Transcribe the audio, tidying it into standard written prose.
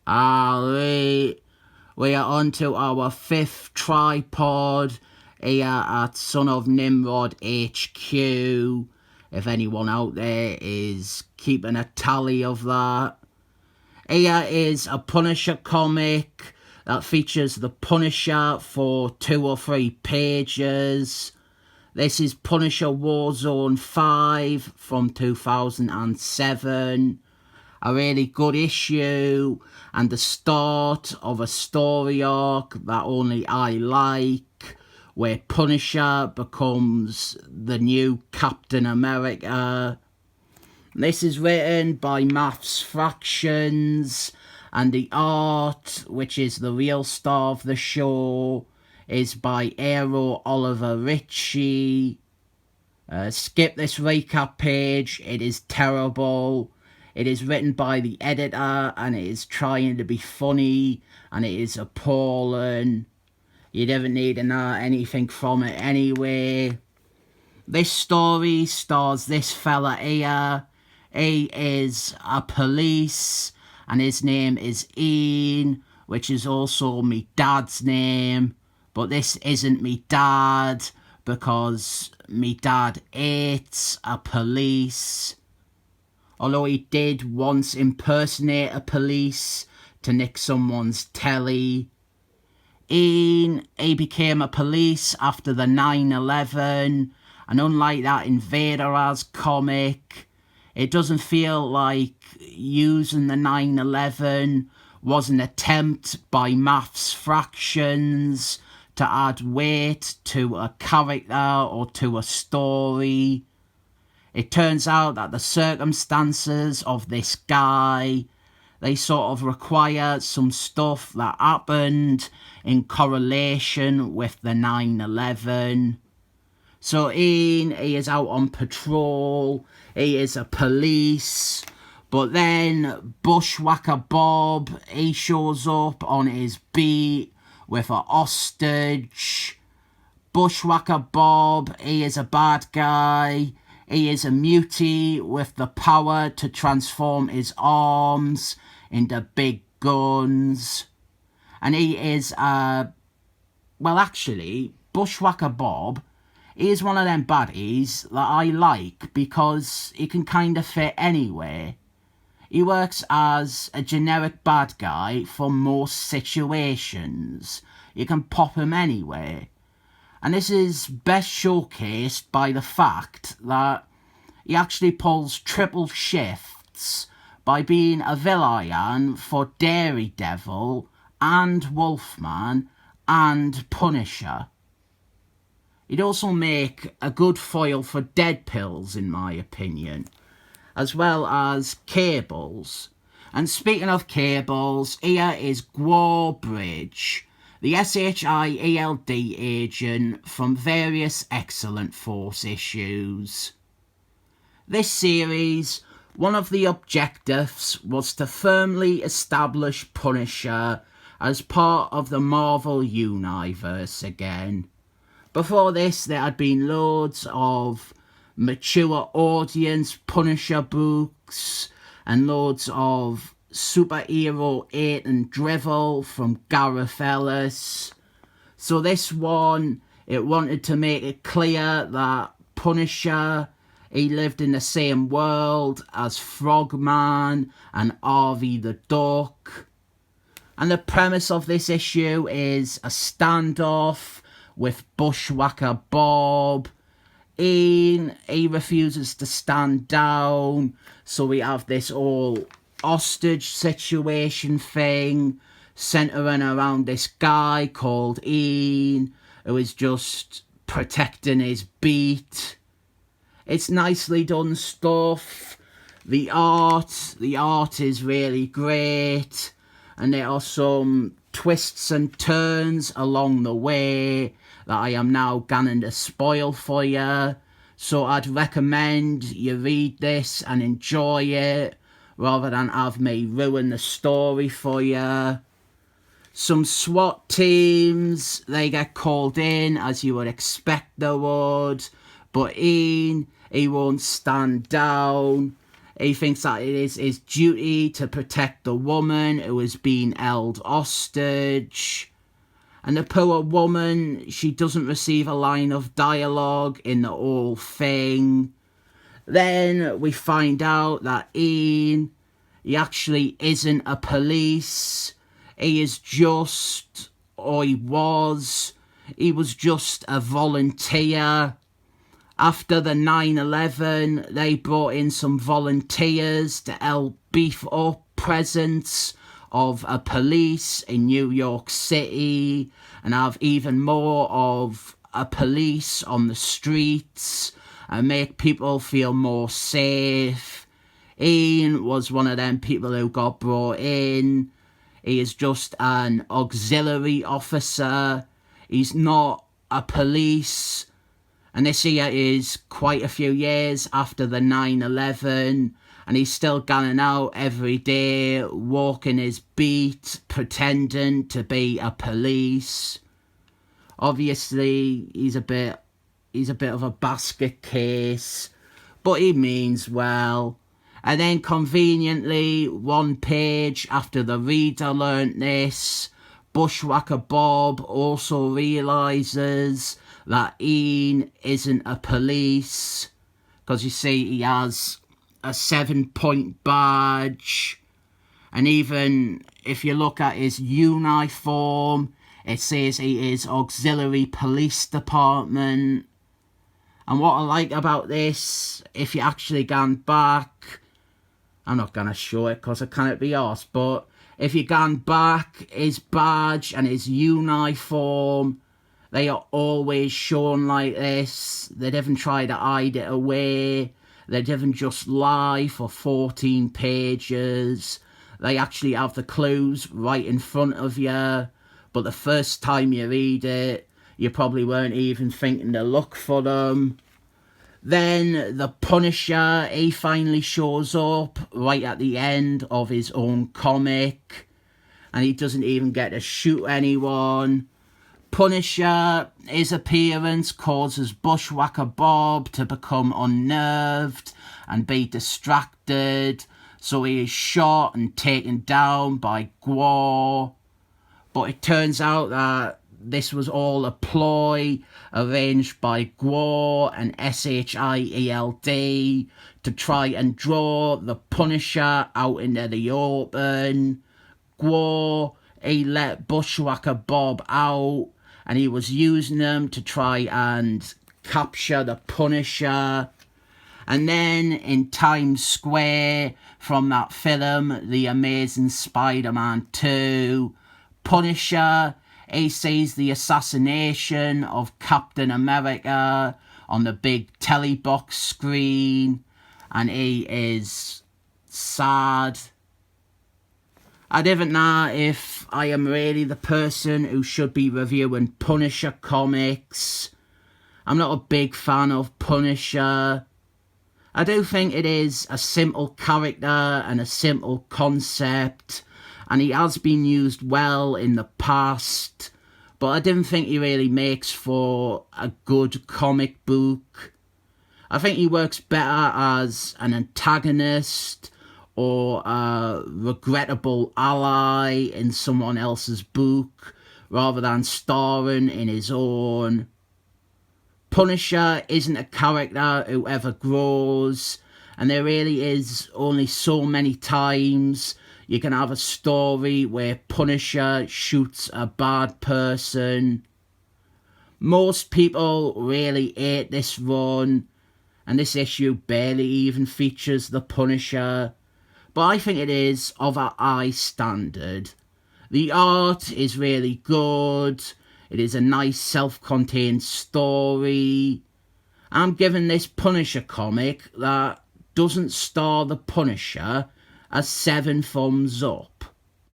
Alright, we are on to our 5th tripod here at Son of Nimrod HQ. If anyone out there is keeping a tally of that. Here is a Punisher comic that features the Punisher for 2 or 3 pages. This is Punisher Warzone 5 from 2007. A really good issue and the start of a story arc that only I like, where Punisher becomes the new Captain America. This is written by Maths Fractions, and the art, which is the real star of the show, is by Ariel Olivetti. Skip this recap page, it is terrible. It is written by the editor and it is trying to be funny and it is appalling. You didn't need to know anything from it anyway. This story stars this fella here. He is a police and his name is Ian, which is also me dad's name. But this isn't me dad because me dad hates a police. Although he did once impersonate a police to nick someone's telly. Ian, he became a police after the 9/11, and unlike that Invader As comic, it doesn't feel like using the 9/11 was an attempt by Maths Fractions to add weight to a character or to a story. It turns out that the circumstances of this guy, they sort of require some stuff that happened in correlation with the 9/11. So Ian, he is out on patrol, he is a police, but then Bushwhacker Bob, he shows up on his beat with a hostage. Bushwhacker Bob, he is a bad guy. He is a mutie with the power to transform his arms into big guns. And he is, Bushwhacker Bob, he is one of them baddies that I like because he can kind of fit anywhere. He works as a generic bad guy for most situations. You can pop him anywhere. And this is best showcased by the fact that he actually pulls triple shifts by being a villain for Daredevil and Wolfman and Punisher. He'd also make a good foil for Dead Pills, in my opinion, as well as Cables. And speaking of Cables, here is Gwarbridge, the s.h.i.e.l.d. agent from various Excellent Force issues. This series, one of the objectives was to firmly establish Punisher as part of the Marvel Universe again. Before this, there had been loads of mature audience Punisher books and loads of superhero hate and drivel from Gareth Ellis. So this one, it wanted to make it clear that Punisher, he lived in the same world as Frogman and Harvey the Duck. And the premise of this issue is a standoff with Bushwhacker Bob. Ian, he refuses to stand down, so we have this whole hostage situation thing centering around this guy called Ian who is just protecting his beat. It's nicely done stuff. The art is really great, and there are some twists and turns along the way that I am now going to spoil for you. So I'd recommend you read this and enjoy it rather than have me ruin the story for you. Some SWAT teams, they get called in as you would expect they would, but Ian, he won't stand down. He thinks that it is his duty to protect the woman who is being held hostage. And the poor woman, she doesn't receive a line of dialogue in the whole thing. Then we find out that Ian, he actually isn't a police. He is just, or he was just a volunteer. After the 9/11, they brought in some volunteers to help beef up presence of a police in New York City and have even more of a police on the streets and make people feel more safe. Ian was one of them people who got brought in. He is just an auxiliary officer. He's not a police. And this here is quite a few years after the 9/11, and he's still going out every day, walking his beat, pretending to be a police. Obviously, he's a bit of a basket case, but he means well. And then conveniently, one page after the reader learnt this, Bushwhacker Bob also realises that Ian isn't a police, because you see he has a 7-point badge, and even if you look at his uniform, it says he is Auxiliary Police Department. And what I like about this, if you actually gone back, I'm not going to show it because I can't be arsed, but if you gone back, his badge and his uniform, they are always shown like this. They didn't try to hide it away. They didn't just lie for 14 pages. They actually have the clues right in front of you. But the first time you read it, you probably weren't even thinking to look for them. Then the Punisher, he finally shows up right at the end of his own comic. And he doesn't even get to shoot anyone. Punisher, his appearance causes Bushwhacker Bob to become unnerved and be distracted, so he is shot and taken down by Gwar. But it turns out that this was all a ploy arranged by Gwar and s.h.i.e.l.d. to try and draw the Punisher out into the open. Gwar, he let Bushwhacker Bob out, and he was using them to try and capture the Punisher. And then in Times Square, from that film, The Amazing Spider-Man 2, Punisher, he sees the assassination of Captain America on the big telly box screen, and he is sad. I don't know if I am really the person who should be reviewing Punisher comics. I'm not a big fan of Punisher. I do think it is a simple character and a simple concept, and he has been used well in the past, but I didn't think he really makes for a good comic book. I think he works better as an antagonist or a regrettable ally in someone else's book, rather than starring in his own. Punisher isn't a character who ever grows, and there really is only so many times you can have a story where Punisher shoots a bad person. Most people really hate this run, and this issue barely even features the Punisher, but I think it is of a high standard. The art is really good. It is a nice self-contained story. I'm giving this Punisher comic that doesn't star the Punisher a 7 thumbs up.